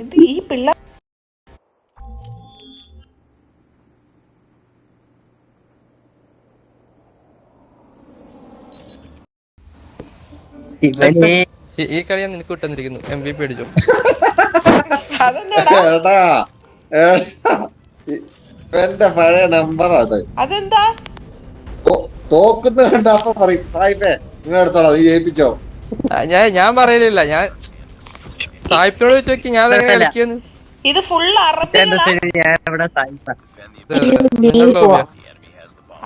ഇത് ഈ പിള്ള ഈ കളി ഞാൻ നിനക്ക് വിട്ടെന്നിരിക്കുന്നു. MVP അടിച്ചോ. അതെന്താടാ എന്റെ പഴയ നമ്പർ അത്. അതെന്താ തോക്കുന്ന കണ്ട അപ്പൊ പറയും സായിപ്പേ നിങ്ങൾ എടുത്തോളാം നീ ജയിപ്പിച്ചോ. ഞാൻ പറയലില്ല. ഞാൻ സായിപ്പിനോട് വെച്ച് നോക്കി ഞാൻ എങ്ങനെ കളിക്കുന്നു. ഇത് ഫുൾ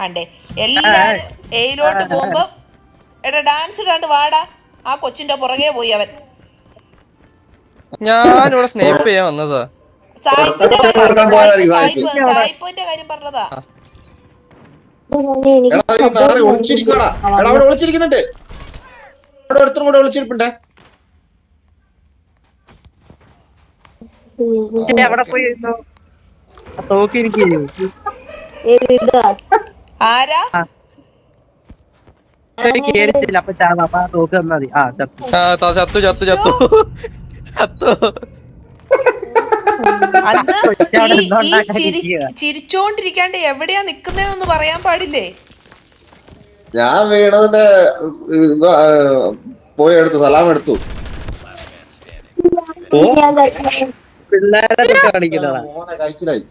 ആണ്ടേ എല്ലാരും എയിലോട്ട് പോകുമ്പോ എടാ ഡാൻസ് ഇടാണ്ട് വാടാ. ആ കൊച്ചിന്റെ പുറകെ പോയി അവൻ. ഞാനിവിടെ സ്നേപ്പ് ചെയ്യാൻ വന്നതാ. സായിപ്പിന്റെ കാര്യം പറഞ്ഞതാ. ഒളിച്ചിരിക്കടാ അവിടെ ഒളിച്ചിരിക്കുന്നുണ്ട്. അവിടെ ഒരുത്തരും കൂടെ ഒളിച്ചിരിപ്പുണ്ടേ. അവിടെ പോയി ആരാ കേറിച്ചില്ല. അപ്പൊ അപ്പൊ തോക്ക് തന്നാ മതി. ചത്തു ചത്തു ചത്തു ചത്തു. അന്ന് ചിരിച്ചോണ്ടിരിക്കാണ്ട് എവിടെയാ നിക്കുന്നതെന്ന് പറയാൻ പാടില്ലേ? ഞാൻ വീണതിന്റെ പോയി എടുത്തു സലാം എടുത്തു. പിള്ളേരെ കളിക്കുന്നതാ. കഴിച്ചിലായി.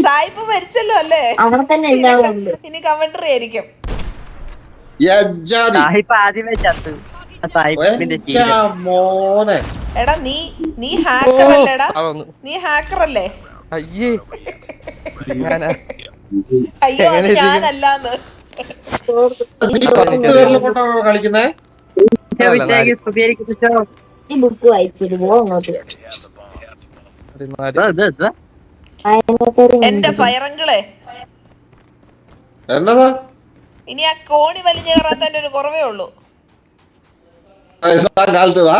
സായിപ്പ് മരിച്ചല്ലോ അല്ലേ? ഇനി കമന്ററി ആയിരിക്കും. എടാ നീ ഹാക്കർ അല്ലേടാ? നീ ഹാക്കർ അല്ലേ? അയ്യേ അയ്യോ അത് ഞാനല്ലാന്ന്. കളിക്കുന്നേ എന്റെ ഫയറങ്കിളെ എന്നതാ ഇനി ആ കോണി വലിഞ്ഞു കയറാൻ തന്നെ ഒരു കുറവേ ഉള്ളൂ. കാലത്തതാ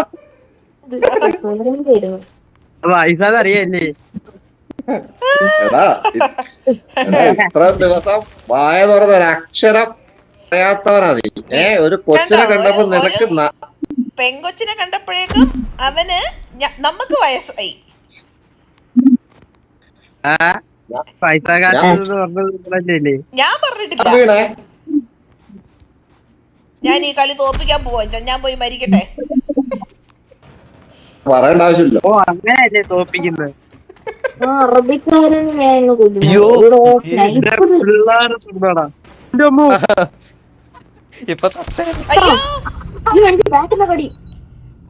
അറിയല്ലേ? ഇത്ര ദിവസം വായ തുറന്ന ഒരക്ഷരം പറയാത്തവനാ നീ. ഒരു കൊച്ചിനെ കണ്ടപ്പോ നിനക്ക് പെങ്കൊച്ചിനെ കണ്ടപ്പോഴേക്കും അവന് നമുക്ക് വയസ്സായി. ഞാൻ പറഞ്ഞിട്ടില്ല. ഞാൻ ഈ കളി തോപ്പിക്കാൻ പോവാ. ഞാൻ പോയി മരിക്കട്ടെ. പറയേണ്ട ആവശ്യമില്ല. തോപ്പിക്കുന്നത്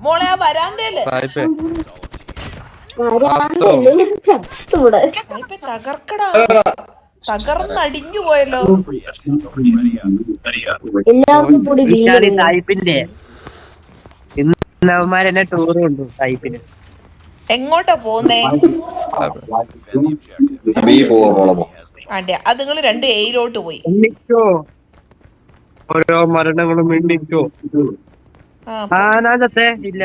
മോളെ ആ വരാന്തേല് തകർക്കടാ. തകർന്നടിഞ്ഞു പോയല്ലോ. സായിപ്പിന്റെ ഇന്നവന്മാരെന്നെ ടൂർ കൊണ്ടു. സായിപ്പിന് എങ്ങോട്ടാ പോന്നേ? ആണ്ടെ അത് നിങ്ങള് രണ്ട് എയിലോട്ട് പോയി. ഓരോ മരണങ്ങളും എണ്ണിക്കോ. ചത്തേ ഇല്ല.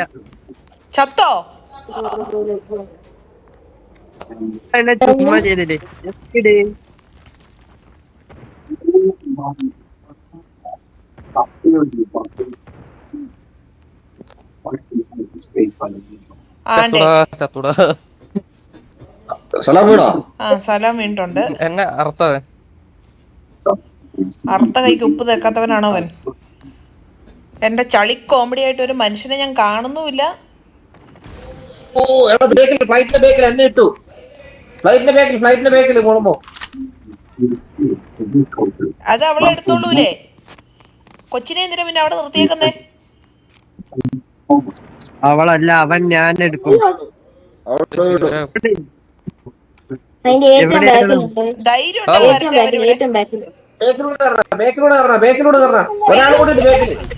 ചത്തോ? ചുമ്മാ ചെയ്തില്ലേ? സ്ഥലം വീണിട്ടുണ്ട്. എന്നെ അർത്ഥവൻ അർത്ഥ കൈക്ക് ഉപ്പ് തേക്കാത്തവനാണോ അവൻ? എന്റെ ചളി കോമഡി ആയിട്ട് ഒരു മനുഷ്യനെ ഞാൻ കാണുന്നുമില്ല. അത് അവളെ എടുത്തോളൂലേ? കൊച്ചിനെ എന്തിനാ പിന്നെ അവിടെ നിർത്തിയേക്കുന്നേ? അവളല്ല അവൻ. ഞാൻ എടുക്കും. ധൈര്യം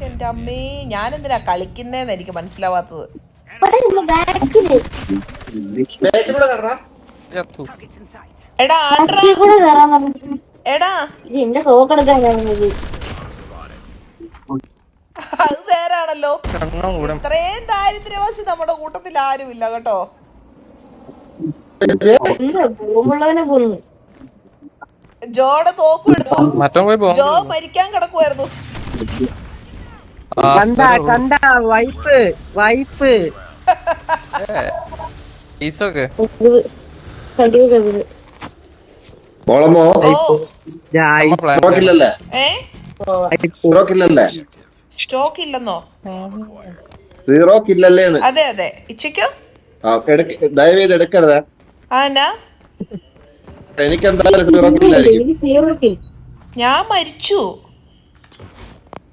എന്റെ അമ്മേ, ഞാനെന്തിനാ കളിക്കുന്നേന്ന് എനിക്ക് മനസ്സിലാവാത്തത്. എടാ എടാ അത് നേരാണല്ലോ. ഇത്രയും ദാരിദ്ര്യവാസി നമ്മുടെ കൂട്ടത്തിൽ ആരും ഇല്ല കേട്ടോ. ജോടെ തോക്കും എടുത്തോ. മറ്റോ പോയി ജോ ബോംബ് മരിക്കാൻ കിടക്കുമായിരുന്നു. കണ്ട കണ്ട വൈപ്പ് വൈപ്പ് ഈസൊക്കെ മോളമോ ഓ സ്റ്റോക്ക് ഇല്ലല്ലേ? ഏ സ്റ്റോക്ക് ഇല്ലല്ലേ? സ്റ്റോക്ക് ഇല്ലെന്നോ? സീറോ കില്ലല്ലേ? അതെ അതെ. ഇച്ചയ്ക്കോ? ദയവേത് എടുക്കരുത്. ആനാ എനിക്ക് എന്തായാലും സീറോ കില്ലായിരിക്കും. ഞാൻ മരിച്ചു.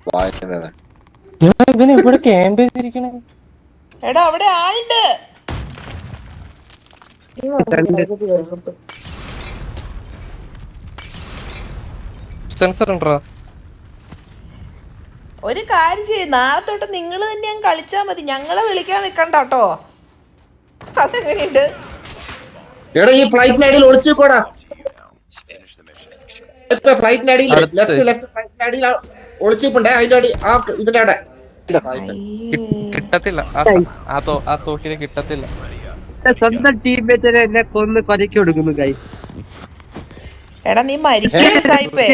വായിക്കുന്നത് ഇവന് ഇവിടെ ക്യാമ്പ് ചെയ്തിരിക്കണേ. എടാ അവിടെ ആളുണ്ട്. സെൻസർ ഉണ്ടോ? ഒരു കാര്യം ചെയ്യും, നാളെ തൊട്ട് നിങ്ങൾ തന്നെ അങ്ങ് കളിച്ചാ മതി, ഞങ്ങളെ വിളിക്കാൻ നിക്കണ്ട കേട്ടോ. അതെങ്ങനെയുണ്ട്? എടാ ഈ ഫ്ലൈറ്റിന്റെ അടിയിൽ ഒളിച്ചു പോടാ. ഫ്ലൈറ്റിന്റെ അടിയിൽ ലെഫ്റ്റ് ഫ്ലൈറ്റിന്റെ അടിയിൽ ഒളിച്ചിപ്പുണ്ടേ. അതിന്റെ അടി ആ ഇതിന്റെ അവിടെ കിട്ടത്തില്ല. ആ തോക്കിന് കിട്ടത്തില്ല. സ്വന്തം ടീംമേറ്റിനെ എന്നെ കൊന്ന് കൊലക്കി കൊടുക്കുന്നു കൈ. എടാ നീ മരിക്കരുത് സായിപ്പേ.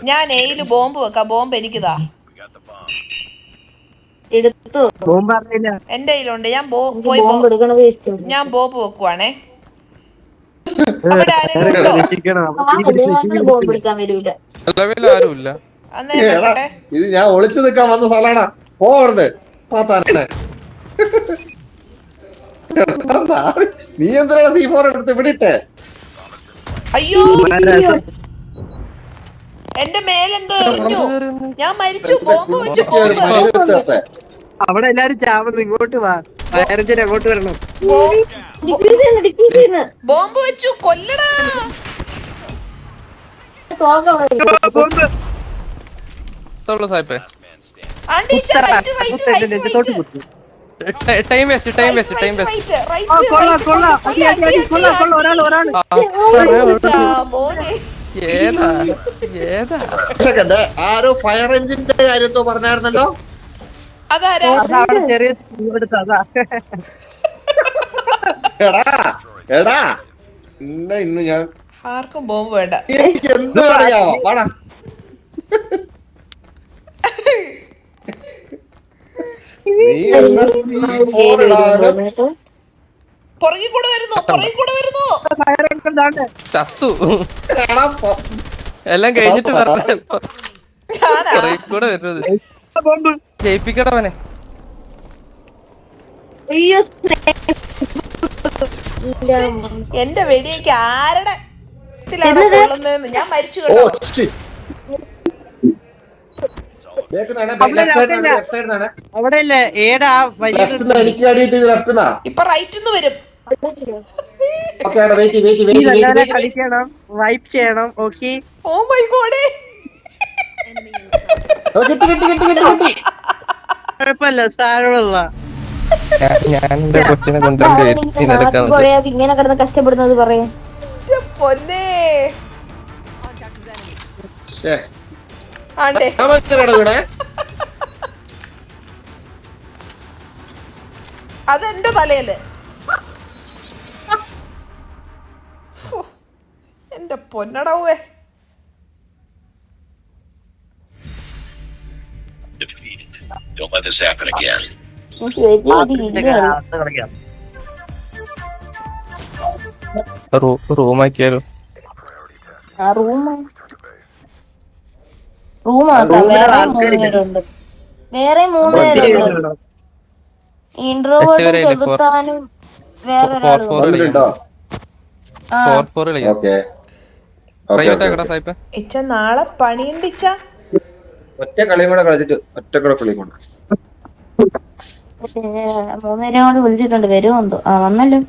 ഞാൻ എയില് ബോംബ് വെക്കാം. ബോംബ് എനിക്കിതാ. എന്റെ കയ്യിലുണ്ട്. ഞാൻ ഞാൻ ബോംബ് വെക്കുവാണേ. അവിടെ ആരെങ്കിലും ഉണ്ടോ? ആരുമില്ല. അന്നേ വെക്കട്ടെ. ഇത് ഞാൻ ഒളിച്ചു നിൽക്കാൻ വന്ന സ്ഥലമാണ്. പോകരുത് പാത്താനെ. നീ എന്തിനാണ് C4 എടുത്ത് വിടിട്ടെ? അയ്യോ എന്റെ മേലെന്തോ എറിഞ്ഞു. ഞാൻ മരിച്ചു. ബോംബ് വെച്ചു. ബോംബ് അവിടെ എല്ലാരും ചാവുന്നു. ഇങ്ങോട്ട് വാ. വയറഞ്ചിന് അങ്ങോട്ട് വരണം. ബോംബ് വെച്ചു. കൊല്ലടാ. സായിപ്പേ ആണ്ടി നെഞ്ചത്തോട്ട് കുത്തു. Time waste. സെക്കൻഡ് ആരോ ഫയർ എഞ്ചിന്റെ കാര്യത്തോ പറഞ്ഞായിരുന്നല്ലോ. അതാരാ? ചെറിയ തീവെടുത്തതാ. എടാ ഇന്ന് ഞാൻ ആർക്കും ബോംബ് വേണ്ട. എനിക്ക് എന്ത് പറയാമോ വാടാ. നീ എന്നെ C4 ഇടാനും പുറകിൽ കൂടെ വരുന്നു. ചത്തു. എടാ, എല്ലാം കഴിഞ്ഞിട്ട് ഞാനാ? കൂടെ വരുന്നത് ജയിപ്പിക്കടവനെ. എന്റെ വെടിയൊക്കെ ആരുടെ കൊള്ളുന്നതെന്ന്. ഞാൻ മരിച്ചു ഓ കേട്ടോ. shit. അവിടെ ഇല്ലേ ഏടാ വലിയ എനിക്ക് വേണ്ടിട്ട് ഇത് ലെഫ്റ്റ് ഇപ്പൊ റൈറ്റ് വരും. കളിക്കണം. വൈപ്പ് ചെയ്യണം. ഓക്കെ. Oh my God. കുഴപ്പമില്ല. സാരമുള്ള ഞാൻ എന്റെ കൊച്ചിനെ കൊണ്ടുവരേണ്ടി ഇങ്ങനെ കിടന്ന് കഷ്ടപ്പെടുന്നത് പറയും. പൊന്നേ ആണ്ടേ. അതെന്റെ തലയില്. എന്റെ പൊന്നടവേ. Don't let this happen again. റൂമാക്കിയാലോ? റൂമാക്കാം. വേറെ 3 പേരുണ്ട്. ഇൻട്രോവേർട്ടും ചെകുത്താനും വേറൊരാളും. ഇച്ച നാളെ പണിയുണ്ട്. ഇച്ച ഒറ്റ കളിയും കൂടെ കളിച്ചിട്ട് ഒറ്റ കൂടെ കളിയും കൊണ്ട് 3 പേരും കൂടെ വിളിച്ചിട്ടുണ്ട്. വരുമോ എന്തോ. വന്നല്ലോ.